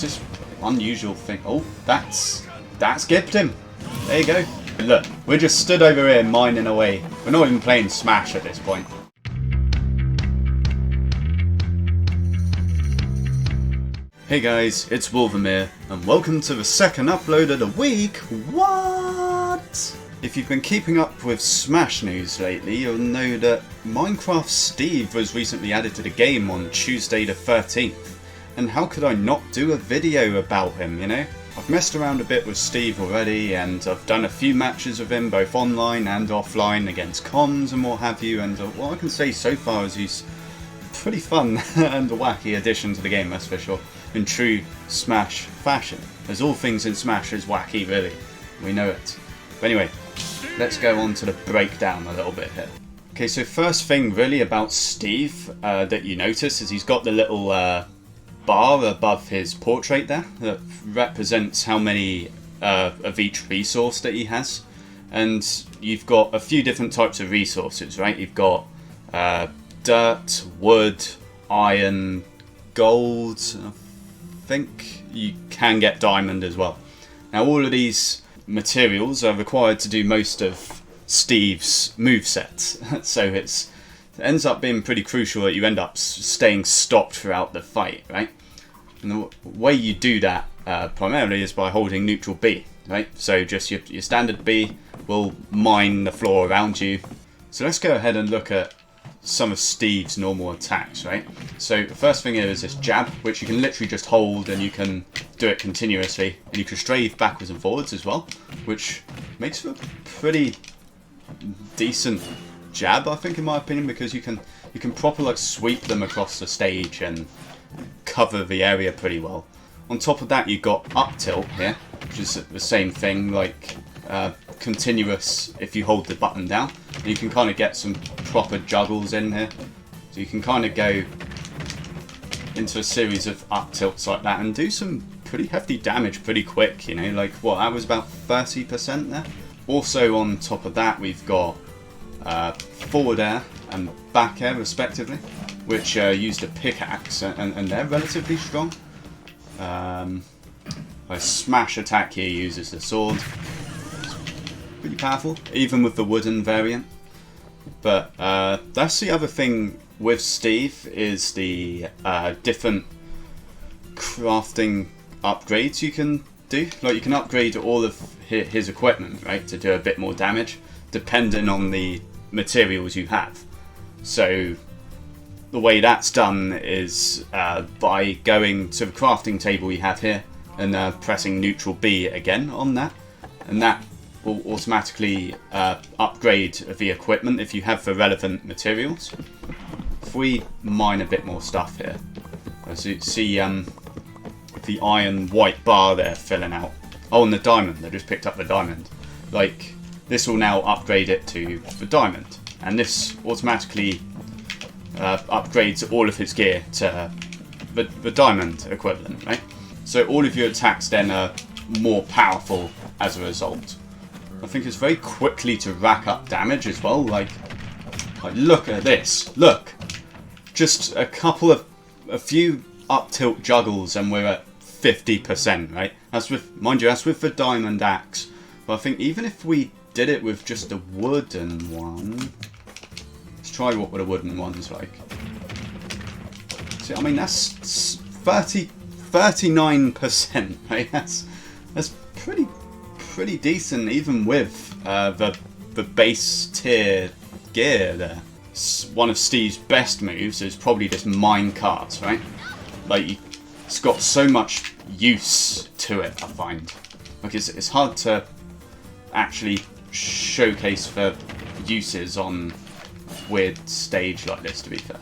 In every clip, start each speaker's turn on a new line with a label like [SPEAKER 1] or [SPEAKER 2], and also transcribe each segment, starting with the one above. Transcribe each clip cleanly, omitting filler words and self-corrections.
[SPEAKER 1] this unusual thing. Oh, that's gipped him. There you go. Look, we're just stood over here mining away. We're not even playing Smash at this point. Hey guys, it's Wolvermere, and welcome to the second upload of the week. What? If you've been keeping up with Smash news lately, you'll know that Minecraft Steve was recently added to the game on Tuesday the 13th. And how could I not do a video about him, you know? I've messed around a bit with Steve already, and I've done a few matches with him, both online and offline, against comms and what have you, and what I can say so far is he's pretty fun and a wacky addition to the game, that's for sure, in true Smash fashion. As all things in Smash is wacky, really. We know it. But anyway, let's go on to the breakdown a little bit here. Okay, so first thing really about Steve that you notice is he's got the little bar above his portrait there that represents how many of each resource that he has. And you've got a few different types of resources, right? You've got dirt, wood, iron, gold. I think you can get diamond as well. Now all of these materials are required to do most of Steve's moveset, so it ends up being pretty crucial that you end up staying stopped throughout the fight, right? And the way you do that primarily is by holding neutral B, right? So just your standard B will mine the floor around you. So let's go ahead and look at some of Steve's normal attacks, right? So the first thing here is this jab, which you can literally just hold and you can do it continuously, and you can strafe backwards and forwards as well, which makes for a pretty decent jab, I think, in my opinion, because you can properly like sweep them across the stage and cover the area pretty well. On top of that, you've got up tilt here, which is the same thing, like continuous if you hold the button down. And you can kind of get some proper juggles in here, so you can kind of go into a series of up tilts like that and do some pretty hefty damage pretty quick, you know, like what, that was about 30% there. Also on top of that, we've got forward air and back air respectively, which use the pickaxe, and they're relatively strong. A smash attack here uses the sword. It's pretty powerful, even with the wooden variant. But that's the other thing with Steve, is the different crafting upgrades you can do. Like you can upgrade all of his equipment, right, to do a bit more damage, depending on the materials you have. So the way that's done is by going to the crafting table you have here and pressing neutral B again on that, and that will automatically upgrade the equipment if you have the relevant materials. If we mine a bit more stuff here, as you see the iron white bar there filling out. Oh, and the diamond, I just picked up the diamond. Like, this will now upgrade it to the diamond, and this automatically upgrades all of his gear to the diamond equivalent, right? So all of your attacks then are more powerful as a result. I think it's very quickly to rack up damage as well. Like look at this. Look, just a few up tilt juggles, and we're at 50%, right? That's with, mind you, that's with the diamond axe. But I think even if we did it with just a wooden one, let's try what a wooden one's like. See, I mean, that's 39%, right? That's pretty decent, even with the base tier gear there. One of Steve's best moves is probably this mine cart, right? Like, it's got so much use to it, I find. Like, it's hard to actually showcase the uses on a weird stage like this, to be fair.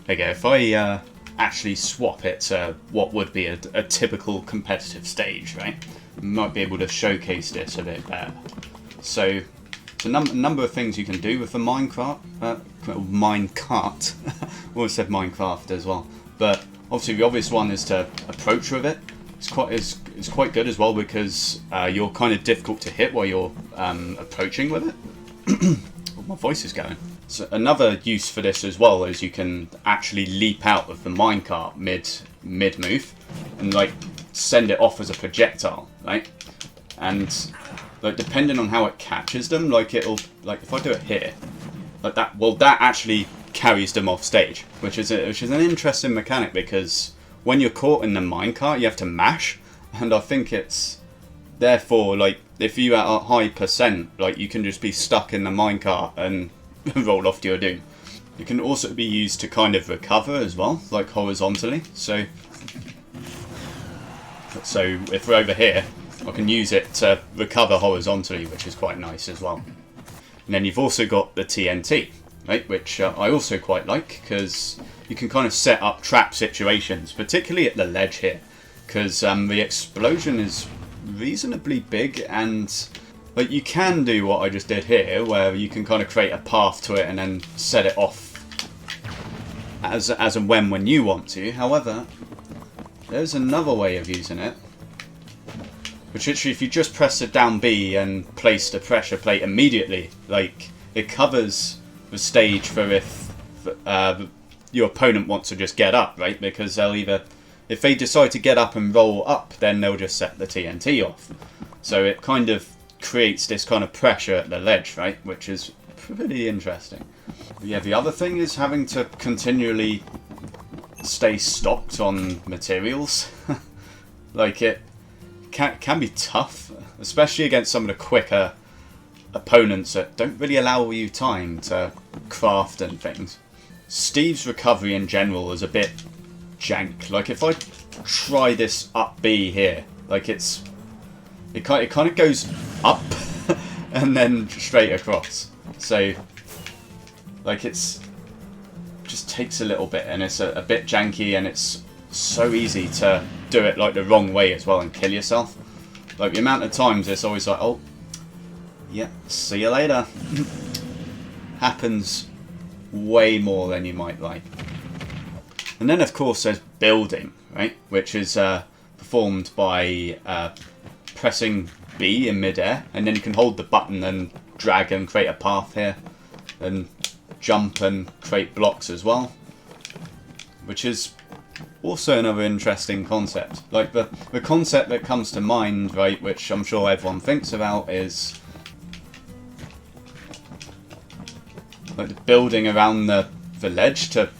[SPEAKER 1] There you go. If I actually swap it to what would be a typical competitive stage, right? Might be able to showcase this a bit better. So it's a number of things you can do with the minecart. Always said Minecraft as well. But obviously the obvious one is to approach with it. It's quite good as well, because you're kind of difficult to hit while you're approaching with it. Oh, my voice is going. So another use for this as well is you can actually leap out of the minecart mid move, and like send it off as a projectile, right? And like depending on how it catches them, like it'll, like if I do it here, like that, well, that actually carries them off stage, which is an interesting mechanic, because when you're caught in the minecart, you have to mash, and I think it's therefore like if you at a high percent, like you can just be stuck in the minecart and roll off to your doom. It can also be used to kind of recover as well, like horizontally. So if we're over here, I can use it to recover horizontally, which is quite nice as well. And then you've also got the TNT, right, which I also quite like, because you can kind of set up trap situations, particularly at the ledge here, because the explosion is reasonably big, and like you can do what I just did here, where you can kind of create a path to it and then set it off as and when you want to. However, there's another way of using it, which literally if you just press the down B and place the pressure plate immediately, like it covers the stage for if your opponent wants to just get up, right? Because they'll either, if they decide to get up and roll up, then they'll just set the TNT off. So it kind of creates this kind of pressure at the ledge, right? Which is pretty interesting. But yeah, the other thing is having to continually stay stocked on materials. Like it can be tough, especially against some of the quicker opponents that don't really allow you time to craft and things. Steve's recovery in general is a bit jank. Like if I try this up B here, like it kind of goes up and then straight across. So like it's just takes a little bit, and it's a bit janky, and it's so easy to do it like the wrong way as well and kill yourself. Like the amount of times it's always like, oh yeah, see you later. Happens way more than you might like. And then of course there's building, right, which is performed by pressing B in midair, and then you can hold the button and drag and create a path here, and jump and create blocks as well, which is also another interesting concept. Like the concept that comes to mind, right, which I'm sure everyone thinks about, is like the building around the ledge to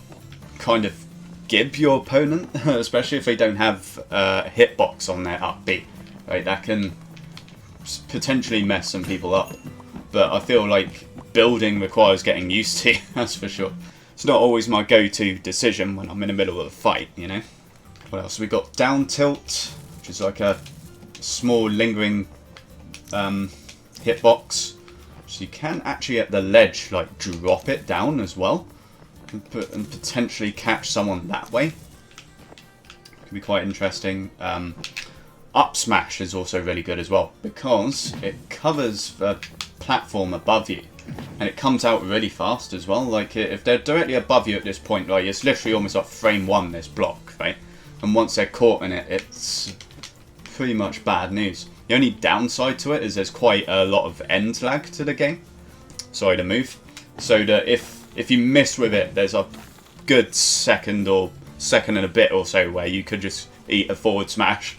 [SPEAKER 1] kind of gib your opponent, especially if they don't have a hitbox on their up B, right? That can potentially mess some people up. But I feel like building requires getting used to, that's for sure. It's not always my go-to decision when I'm in the middle of a fight, you know. What else? We got down tilt, which is like a small lingering hitbox. So you can actually at the ledge like drop it down as well, and potentially catch someone that way. Could be quite interesting. Up smash is also really good as well, because it covers the platform above you, and it comes out really fast as well. Like if they're directly above you at this point, like it's literally almost like frame one, this block, right? And once they're caught in it, it's pretty much bad news. The only downside to it is there's quite a lot of end lag to the game. Sorry to move. So that if you miss with it, there's a good second and a bit or so where you could just eat a forward smash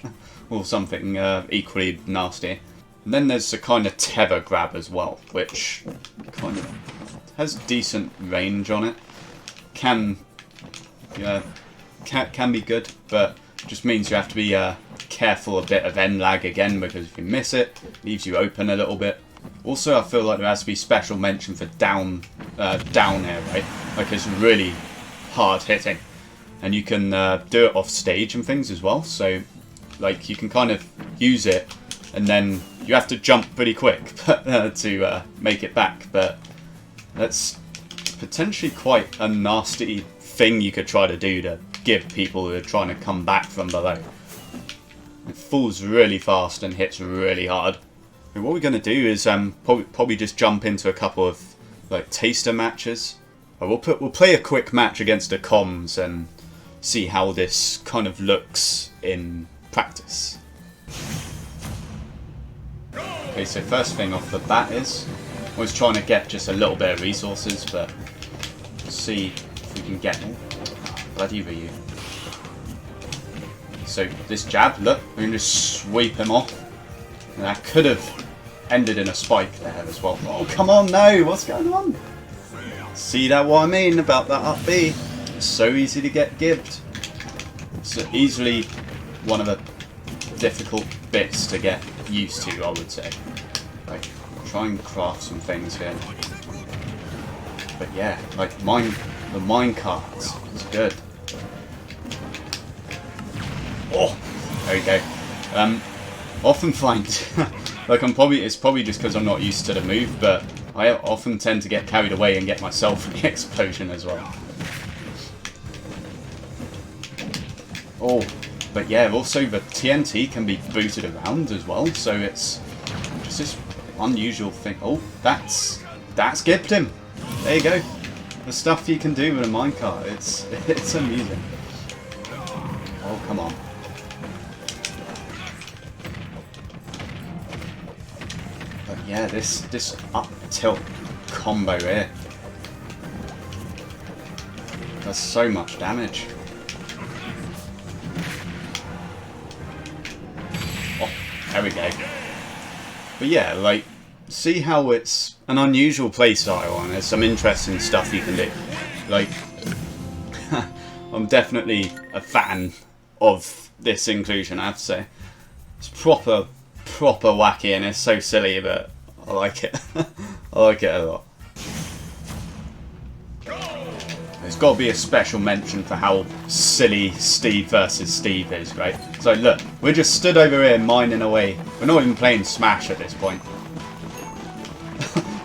[SPEAKER 1] or something equally nasty. And then there's the kind of tether grab as well, which kind of has decent range on it. Can be good, but just means you have to be careful a bit of end lag again, because if you miss it, it leaves you open a little bit. Also, I feel like there has to be special mention for down air, right? Like it's really hard hitting, and you can do it off stage and things as well. So like you can kind of use it, and then you have to jump pretty quick to make it back. But that's potentially quite a nasty thing you could try to do to give people who are trying to come back from below. It falls really fast and hits really hard. And what we're going to do is probably just jump into a couple of like taster matches. We'll play a quick match against the comms and see how this kind of looks in practice. Okay, so first thing off the bat is I was trying to get just a little bit of resources, but we'll see if we can get them. Bloody Ryu. So this jab, look, we can just sweep him off. And that could have ended in a spike there as well. Oh, come on, no, what's going on? See that what I mean about that up B? It's so easy to get gibbed. It's easily one of the difficult bits to get used to, I would say. Like, try and craft some things here. But yeah, like the minecarts is good. Oh, there we go. Often find like it's probably just because I'm not used to the move, but I often tend to get carried away and get myself in the explosion as well. Oh, but yeah, also the TNT can be booted around as well, so it's just this unusual thing. Oh, that's gibbed him. There you go. The stuff you can do with a minecart, it's amusing. Oh, come on. But yeah, this up tilt combo here does so much damage. Oh, there we go. But yeah, like, see how it's an unusual playstyle and there's some interesting stuff you can do. Like, I'm definitely a fan of this inclusion, I have to say. It's proper wacky and it's so silly, but I like it. I like it a lot. There's got to be a special mention for how silly Steve versus Steve is, right? So look, we're just stood over here mining away. We're not even playing Smash at this point.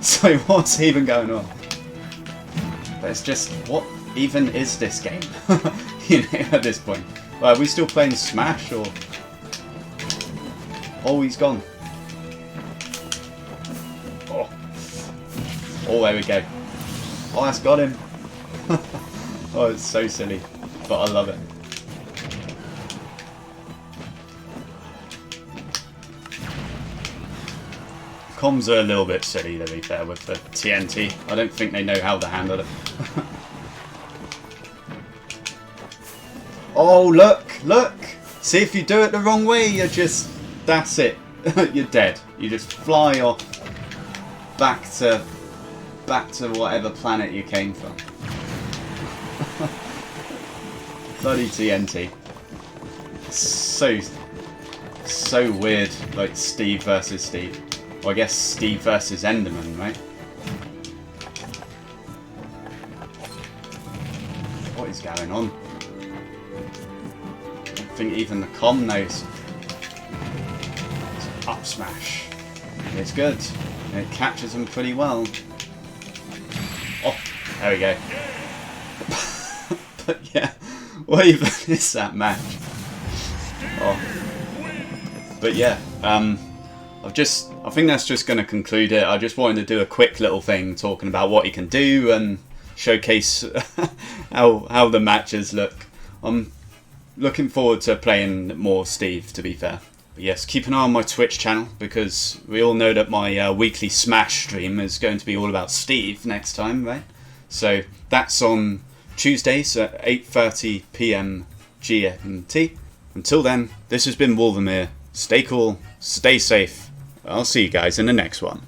[SPEAKER 1] So what's even going on? But it's just, what even is this game? You know, at this point. Are we still playing Smash or... Oh, he's gone. Oh. Oh, there we go. Oh, that's got him. Oh, it's so silly. But I love it. Comms are a little bit silly, to be fair, with the TNT. I don't think they know how to handle it. Oh, look! Look! See, if you do it the wrong way, you're just... That's it. You're dead. You just fly off back to whatever planet you came from. Bloody TNT. So weird, like Steve versus Steve. Well, I guess Steve versus Enderman, right? What is going on? I don't think even the comm knows. It's up smash. It's good. It catches them pretty well. Oh, there we go. But yeah, what even is that match? Oh. But yeah, I think that's just going to conclude it. I just wanted to do a quick little thing talking about what he can do and showcase how the matches look. I'm looking forward to playing more Steve, to be fair. But yes, keep an eye on my Twitch channel because we all know that my weekly Smash stream is going to be all about Steve next time, right? So that's on Tuesdays at 8:30 PM GMT. Until then, this has been Wolvermere. Stay cool, stay safe. I'll see you guys in the next one.